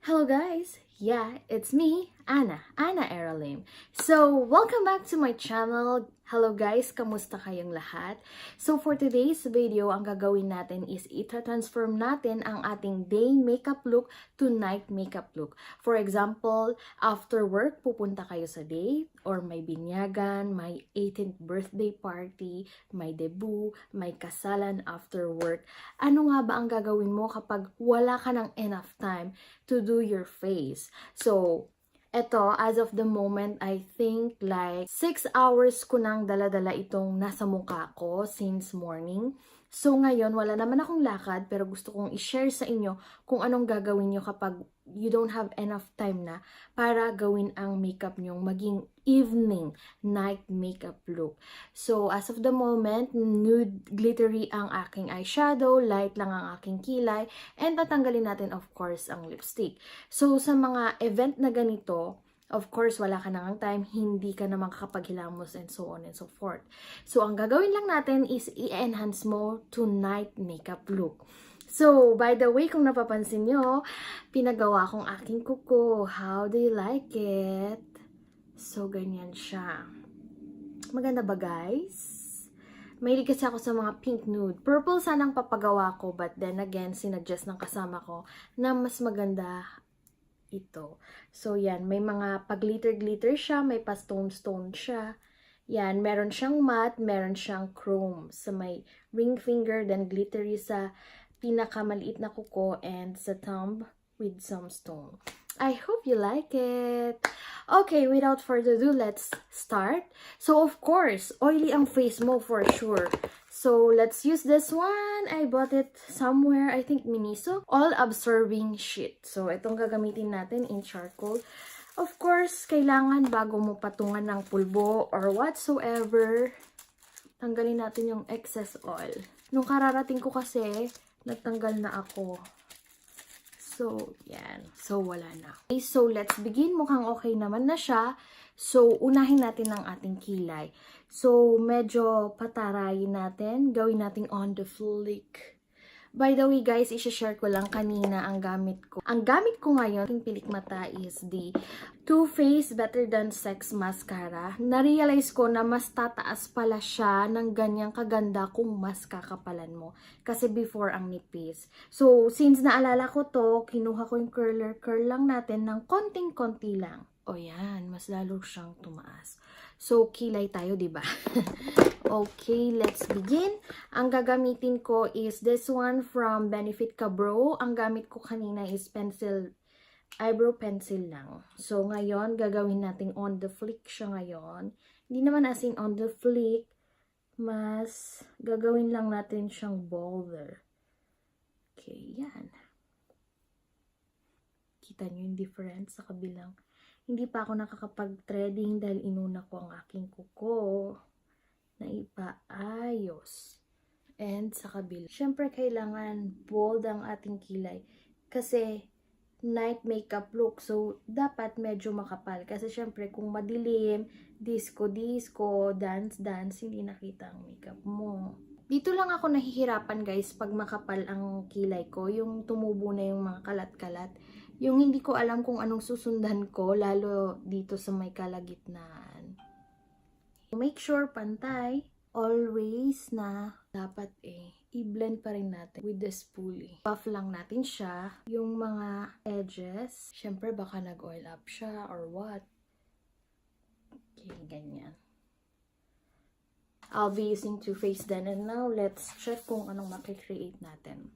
Hello guys! Yeah, it's me, Anna Eralim. So, welcome back to my channel. Hello guys, kamusta kayong lahat? So, for today's video, ang gagawin natin is ita-transform natin ang ating day makeup look to night makeup look. For example, after work, pupunta kayo sa date, or may binyagan, may 18th birthday party, may debut, may kasalan after work. Ano nga ba ang gagawin mo kapag wala ka ng enough time to do your face? So, eto, as of the moment, I think like 6 hours ko nang dala-dala itong nasa mukha ko since morning. So, ngayon, wala naman akong lakad, pero gusto kong i-share sa inyo kung anong gagawin nyo kapag you don't have enough time na para gawin ang makeup nyo maging evening night makeup look. So, as of the moment, nude glittery ang aking eyeshadow, light lang ang aking kilay, and tatanggalin natin, of course, ang lipstick. So, sa mga event na ganito, of course, wala ka nang time, hindi ka na makakapaghilamos and so on and so forth. So, ang gagawin lang natin is i-enhance mo to night makeup look. So, by the way, kung napapansin nyo, pinagawa kong aking kuko. How do you like it? So, ganyan siya. Maganda ba, guys? Mahilig kasi ako sa mga pink nude. Purple sanang papagawa ko, but then again, sinuggest ng kasama ko na mas maganda ito. So, yan. May mga pag-glitter-glitter siya, may pa-stone-stone siya. Yan. Meron siyang matte, meron siyang chrome. So, may ring finger, then glittery sa pinakamaliit na kuko, and sa thumb with some stone. I hope you like it. Okay, without further ado, let's start. So, of course, oily ang face mo for sure. So, let's use this one. I bought it somewhere, I think Miniso. All-absorbing sheet. So, itong gagamitin natin in charcoal. Of course, kailangan bago mo patungan ng pulbo or whatsoever, tanggalin natin yung excess oil. Nung kararating ko kasi, nagtanggal na ako. So, yan. So, wala na. Okay, so, let's begin. Mukhang okay naman na siya. So, unahin natin ang ating kilay. So, medyo patarayin natin. Gawin natin on the flick. By the way, guys, i-share ko lang kanina ang gamit ko. Ang gamit ko ngayon, yung pilik mata, is the Too Faced Better Than Sex Mascara. Na-realize ko na mas tataas pala siya ng ganyang kaganda kung mas kakapalan mo. Kasi before ang nipis. So, since naalala ko to, kinuha ko yung curler. Curl lang natin ng konting-konti lang. O yan, mas lalo siyang tumaas. So, kilay tayo, diba? Okay, let's begin. Ang gagamitin ko is this one from Benefit Ka Bro. Ang gamit ko kanina is pencil, eyebrow pencil lang. So, ngayon, gagawin natin on the flick siya ngayon. Hindi naman as in on the flick, mas gagawin lang natin siyang bolder. Okay, yan. Kita nyo yung difference sa kabilang. Hindi pa ako nakakapag-threading dahil inuna ko ang aking kuko na ipaayos. And sa kabila. Siyempre, kailangan bold ang ating kilay. Kasi, night makeup look. So, dapat medyo makapal. Kasi, siyempre, kung madilim, disco-disco, dance-dance, hindi nakita ang makeup mo. Dito lang ako nahihirapan, guys, pag makapal ang kilay ko. Yung tumubo na yung mga kalat-kalat. Yung hindi ko alam kung anong susundan ko, lalo dito sa may kalagitnaan. Make sure pantay, always na dapat i-blend pa rin natin with the spoolie. Buff lang natin siya, yung mga edges. Syempre baka nag-oil up siya or what. Okay, ganyan. I'll be using Too Faced then, and now let's check kung anong makikreate natin.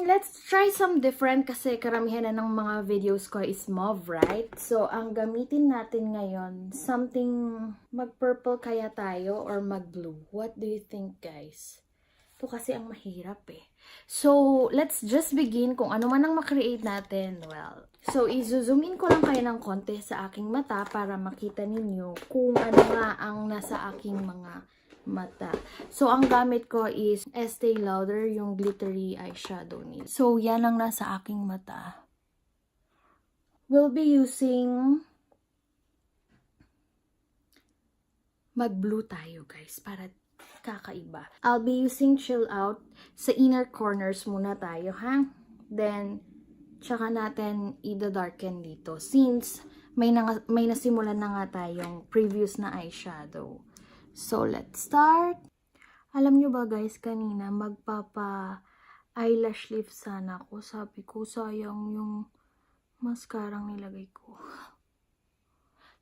Let's try some different kasi karamihan na ng mga videos ko is mauve, right? So, ang gamitin natin ngayon, something mag-purple kaya tayo or mag-blue. What do you think, guys? Ito kasi ang mahirap eh. So, let's just begin kung ano man ang makreate natin. Well, so, i-zoom in ko lang kayo ng konti sa aking mata para makita ninyo kung ano nga ang nasa aking mga mata. So, ang gamit ko is Estee Lauder, yung glittery eyeshadow nila. So, yan ang nasa aking mata. We'll be using mag-blue tayo, guys, para kakaiba. I'll be using Chill Out. Sa inner corners muna tayo, ha? Then, Tsaka natin i-darken dito. Since may nasimulan na nga tayong previous na eyeshadow. So, let's start. Alam nyo ba guys, kanina magpapa-eyelash lift sana ako. Sabi ko, sayang yung mascarang nilagay ko.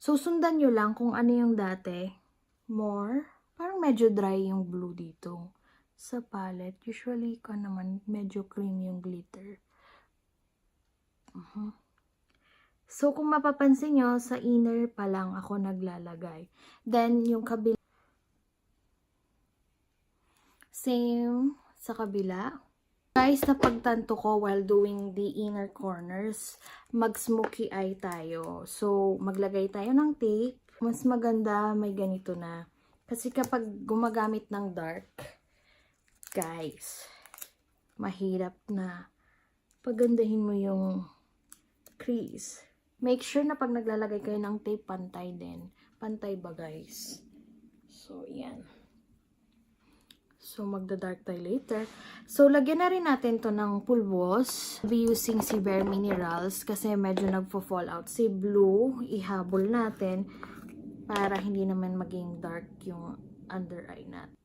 So, sundan nyo lang kung ano yung dati. More. Parang medyo dry yung blue dito sa palette. Usually, naman medyo cream yung glitter. So, kung mapapansin nyo, sa inner pa lang ako naglalagay. Then, yung kabila. Same sa kabila. Guys, napagtanto ko while doing the inner corners, mag-smoky eye tayo. So, maglagay tayo ng tape. Mas maganda may ganito na. Kasi kapag gumagamit ng dark, guys, mahirap na pagandahin mo yung crease. Make sure na pag naglalagay kayo ng tape, pantay din. Pantay ba, guys? So, yan. So, magda-dark tayo later. So, lagyan na rin natin to ng pulbos. I'll be using si Bare Minerals kasi medyo nagpo-fall out. Si blue, ihabol natin para hindi naman maging dark yung under eye natin.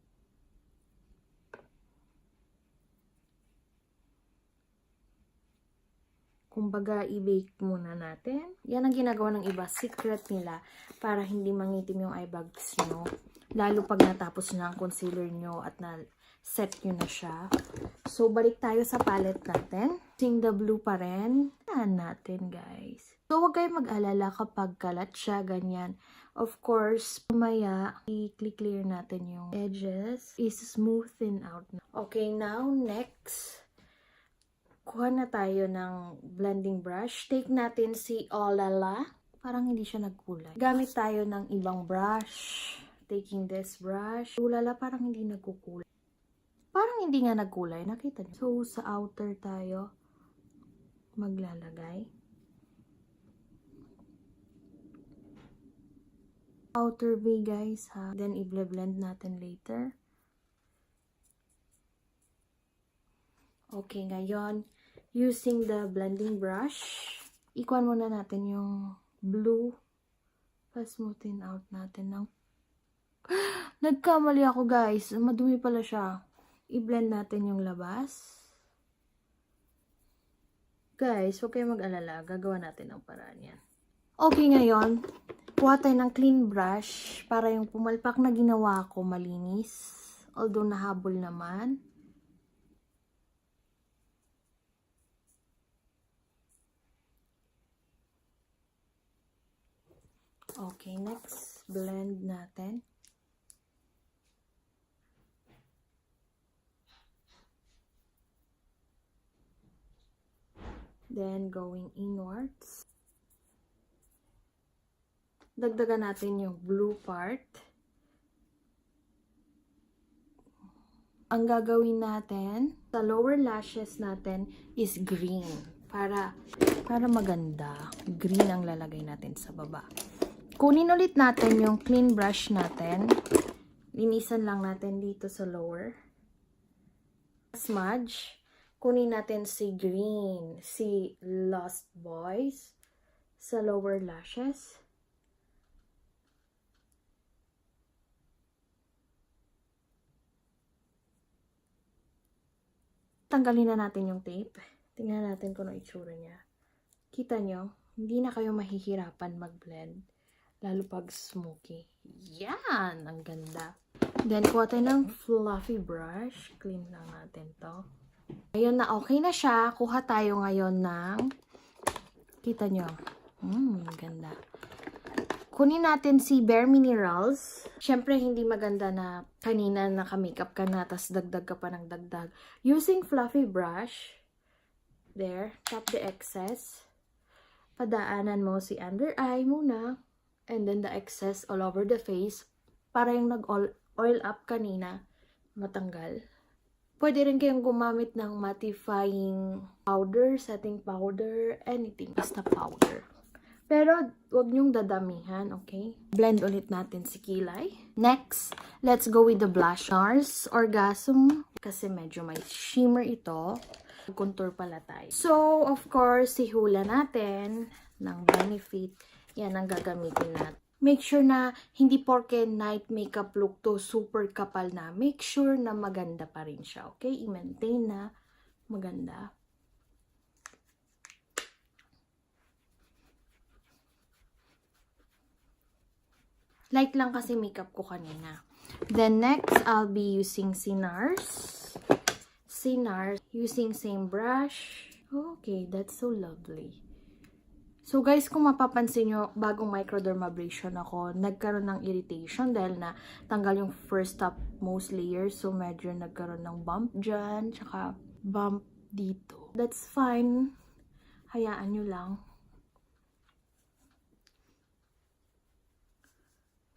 Kumbaga, i-bake muna natin. Yan ang ginagawa ng iba. Secret nila para hindi mangitim yung eye bags nyo. Lalo pag natapos na ang concealer nyo at na-set nyo na siya. So, balik tayo sa palette natin. Using the blue pa rin. Yan natin, guys. So, huwag kayong mag-alala kapag kalat siya, ganyan. Of course, mamaya, i-clear natin yung edges. Is-smoothen out. Okay, now, next. Kuha na tayo ng blending brush. Take natin si Olala. Parang hindi siya nagkulay. Gamit tayo ng ibang brush. Taking this brush. Olala parang hindi nagkukulay. Parang hindi nga nagkulay. Nakita niyo? So, sa outer tayo maglalagay. Outer B, guys, ha? Then, i-blend natin later. Okay, ngayon, using the blending brush, ikuan muna natin yung blue. Pa-smoothen out natin ng... Nagkamali ako, guys. Madumi pala siya. I-blend natin yung labas. Guys, huwag kayong mag-alala. Gagawa natin ang paraan yan. Okay, ngayon, kuha tayo ng clean brush para yung pumalpak na ginawa ko malinis. Although nahabol naman. Okay, next, blend natin. Then, going inwards. Dagdagan natin yung blue part. Ang gagawin natin sa lower lashes natin is green. Para maganda. Green ang lalagay natin sa baba. Kunin ulit natin yung clean brush natin. Linisan lang natin dito sa lower. Smudge. Kunin natin si green, si Lost Boys sa lower lashes. Tanggalin na natin yung tape. Tingnan natin kung ano itsura niya. Kita nyo, hindi na kayo mahihirapan mag-blend. Lalo pag smoky. Yan! Ang ganda. Then, kuha tayo ng fluffy brush. Clean lang natin to. Ayun na, okay na siya. Kuha tayo ngayon ng... Kita nyo. Ganda. Kunin natin si Bare Minerals. Siyempre, hindi maganda na kanina naka-makeup ka na, tas dagdag ka pa ng dagdag. Using fluffy brush. There. Tap the excess. Padaanan mo si under eye muna. And then the excess all over the face. Para yung nag-oil up kanina, matanggal. Pwede rin kayong gumamit ng mattifying powder, setting powder, anything. Basta powder. Pero, wag nyong dadamihan, okay? Blend ulit natin si kilay. Next, let's go with the blush. Nars Orgasm. Kasi medyo may shimmer ito. Contour pala tayo. So, of course, si Hoola natin ng Benefit. Yan ang gagamitin natin. Make sure na hindi porke night makeup look to super kapal na. Make sure na maganda pa rin siya. Okay? I-maintain na maganda. Light lang kasi makeup ko kanina. Then next, I'll be using si Nars. Using same brush. Okay, that's so lovely. So guys, kung mapapansin nyo, bagong microdermabrasion ako, nagkaroon ng irritation dahil na tanggal yung first topmost layer. So medyo nagkaroon ng bump dyan, tsaka bump dito. That's fine. Hayaan nyo lang.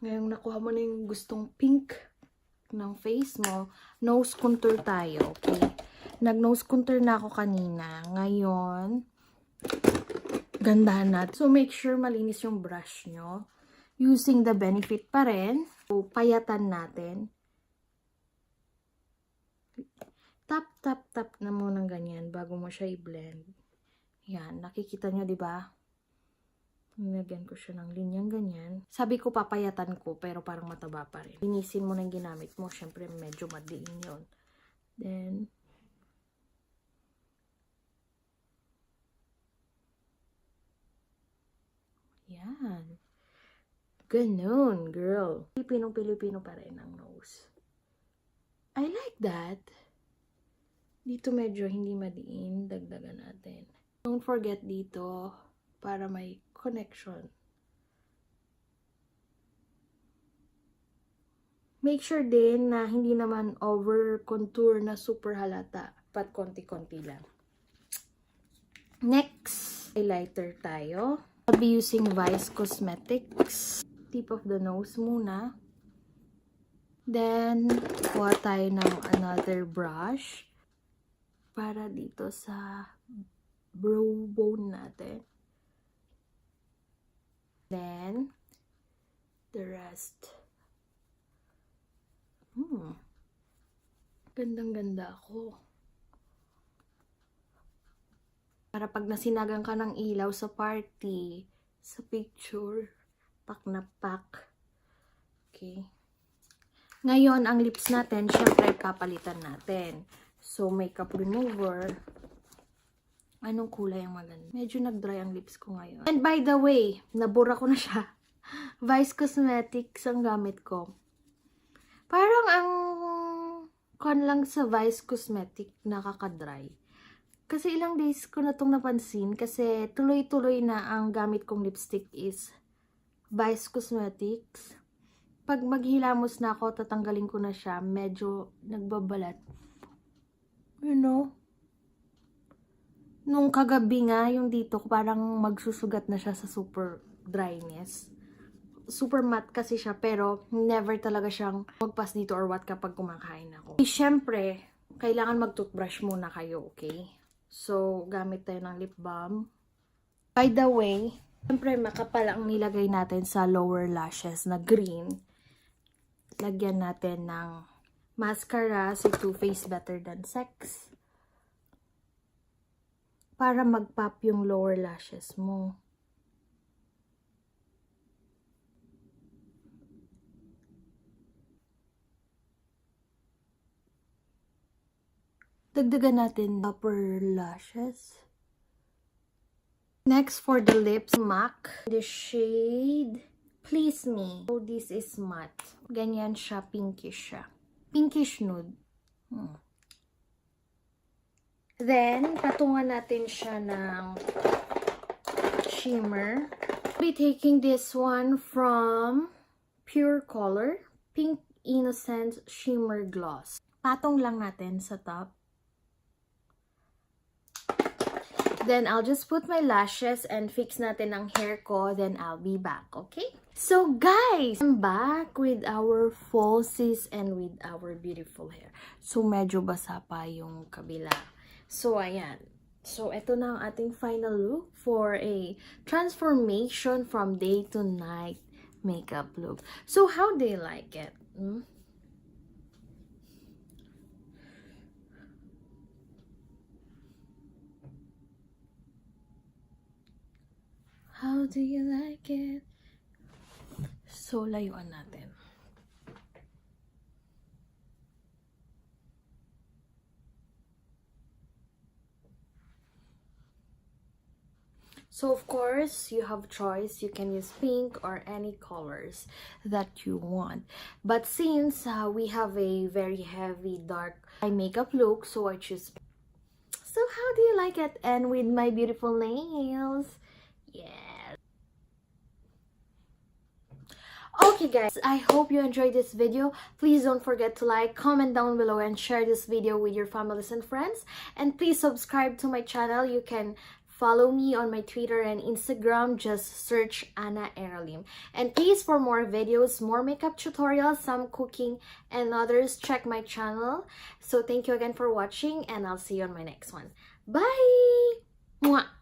Ngayong nakuha mo na yung gustong pink ng face mo, nose contour tayo, okay? Nag-nose contour na ako kanina. Ngayon, gandahan natin. So, make sure malinis yung brush nyo. Using the Benefit pa rin. So, payatan natin. Tap, tap, tap na muna ganyan bago mo siya i-blend. Yan, nakikita nyo, di ba? Nilagyan ko siya ng linyang ganyan. Sabi ko papayatan ko, pero parang mataba pa rin. Linisin mo na yung ginamit mo. Siyempre, medyo madiin yun. Then, yan. Ganun, girl. Pilipino-Pilipino pa rin ang nose. I like that. Dito medyo hindi madiin. Dagdagan natin. Don't forget dito para may connection. Make sure din na hindi naman over contour na super halata. Pat konti-konti lang. Next, highlighter tayo. I'll be using Vice Cosmetics. Tip of the nose muna. Then, kuha tayo ng another brush para dito sa brow bone natin. Then, the rest. Gandang-ganda ako. Para pag nasinagan ka ng ilaw sa party, sa picture, pak na pak. Okay. Ngayon, ang lips natin, syempre, papalitan natin. So, makeup remover. Anong kulay ang maganda? Medyo nag-dry ang lips ko ngayon. And by the way, nabura ko na siya. Vice Cosmetics ang gamit ko. Parang ang kon lang sa Vice Cosmetic nakaka-dry. Kasi ilang days ko na itong napansin kasi tuloy-tuloy na ang gamit kong lipstick is Vice Cosmetics. Pag maghilamos na ako, tatanggalin ko na siya. Medyo nagbabalat. You know? Nung kagabi nga, yung dito, parang magsusugat na siya sa super dryness. Super matte kasi siya, pero never talaga siyang magpas dito or what kapag kumakain ako. Siyempre, kailangan mag-toothbrush muna kayo, okay? So, gamit tayo ng lip balm. By the way, siyempre, makapal ang nilagay natin sa lower lashes na green. Lagyan natin ng mascara si Too Faced Better Than Sex. Para mag-pop yung lower lashes mo. Dagdagan natin upper lashes. Next, for the lips, MAC. The shade Please Me. So, this is matte. Ganyan siya, pinkish siya. Pinkish nude. Then, patungan natin siya ng shimmer. I'll be taking this one from Pure Color. Pink Innocence Shimmer Gloss. Patong lang natin sa top. Then, I'll just put my lashes and fix natin ang hair ko. Then, I'll be back, okay? So, guys, I'm back with our falsies and with our beautiful hair. So, medyo basa pa yung kabila. So, ayan. So, ito na ang ating final look for a transformation from day to night makeup look. So, how do you like it? do you like it? So, layuan natin. So, of course, you have choice. You can use pink or any colors that you want. But since we have a very heavy, dark eye makeup look, so I choose pink. So, how do you like it? And with my beautiful nails. Yes. Okay guys, I hope you enjoyed this video. Please don't forget to like, comment down below, and share this video with your families and friends. And please subscribe to my channel. You can follow me on my Twitter and Instagram. Just search Anna Eralim. And please, for more videos, more makeup tutorials, some cooking, and others, check my channel. So thank you again for watching, and I'll see you on my next one. Bye! Mwah!